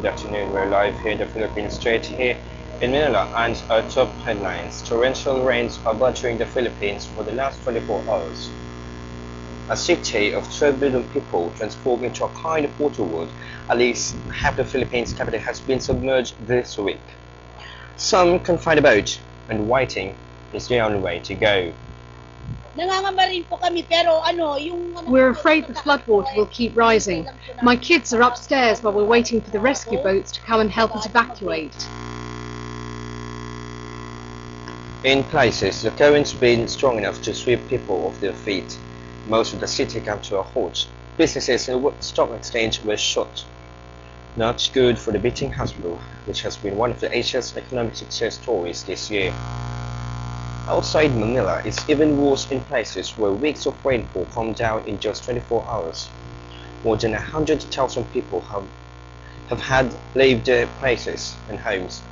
Good afternoon, we're live here in the Philippines, straight here in Manila, and our top headlines. Torrential rains are battering the Philippines for the last 24 hours. A city of 12 million people transformed into a kind of waterworld. At least half the Philippines capital has been submerged this week. Some can find a boat, and waiting is the only way to go. We're afraid the floodwater will keep rising. My kids are upstairs while we're waiting for the rescue boats to come and help us evacuate. In places, the current's been strong enough to sweep people off their feet. Most of the city came to a halt. Businesses and the stock exchange were shut. Not good for the beating hospital, which has been one of Asia's economic success stories this year. Outside Manila, it's even worse in places where weeks of rainfall come down in just 24 hours. More than 100,000 people have had leave their places and homes.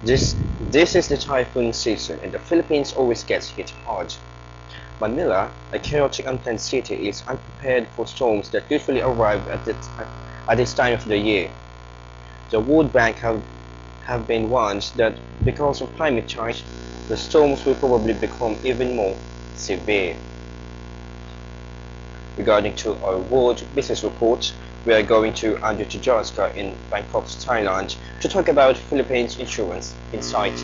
This is the typhoon season, and the Philippines always gets hit hard. Manila, a chaotic, unplanned city, is unprepared for storms that usually arrive at this time of the year. The World Bank have been warned that because of climate change, the storms will probably become even more severe. Regarding to our World Business Report, we are going to Andrew Tijarska in Bangkok, Thailand, to talk about Philippines Insurance Insight.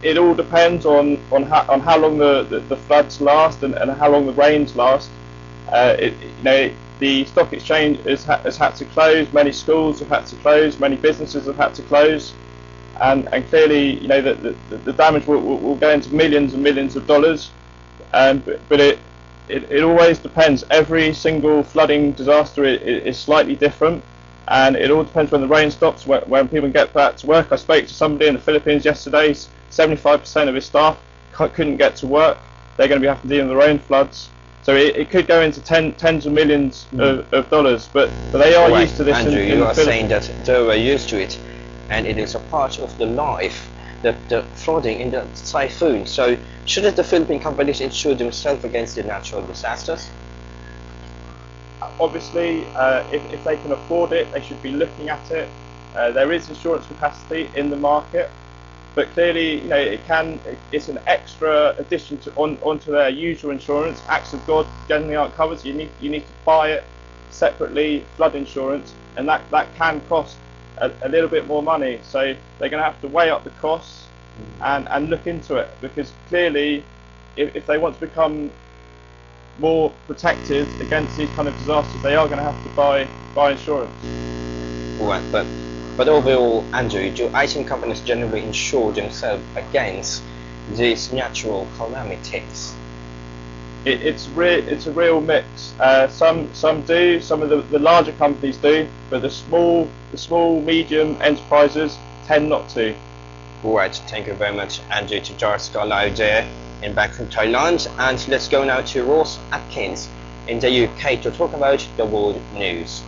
It all depends on how long the floods last and how long the rains last. The stock exchange has had to close, many schools have had to close, many businesses have had to close, and clearly, the damage will go into millions and millions of dollars. But it always depends. Every single flooding disaster is slightly different, and it all depends when the rain stops, when people get back to work. I spoke to somebody in the Philippines yesterday. 75% of his staff couldn't get to work. They're going to be having to deal with their own floods. So it could go into tens of millions of dollars, but they are used to this. Andrew, you are saying that they were used to it, and it is a part of the life, the flooding in the typhoon. So shouldn't the Philippine companies insure themselves against the natural disasters? Obviously, if they can afford it, they should be looking at it. There is insurance capacity in the market, but clearly, it's an extra addition onto their usual insurance. Acts of God generally aren't covered, so you need to buy it separately, flood insurance, and that can cost a little bit more money. So they're going to have to weigh up the costs and look into it, because clearly, if they want to become more protected against these kind of disasters, they are going to have to buy insurance. Right, but overall, Andrew, do IT companies generally insure themselves against these natural calamities? It's a real mix. Some do, some of the larger companies do, but the small, medium enterprises tend not to. Right, thank you very much, Andrew Tijarska, live there in Bangkok, Thailand. And let's go now to Ross Atkins in the UK to talk about the world news.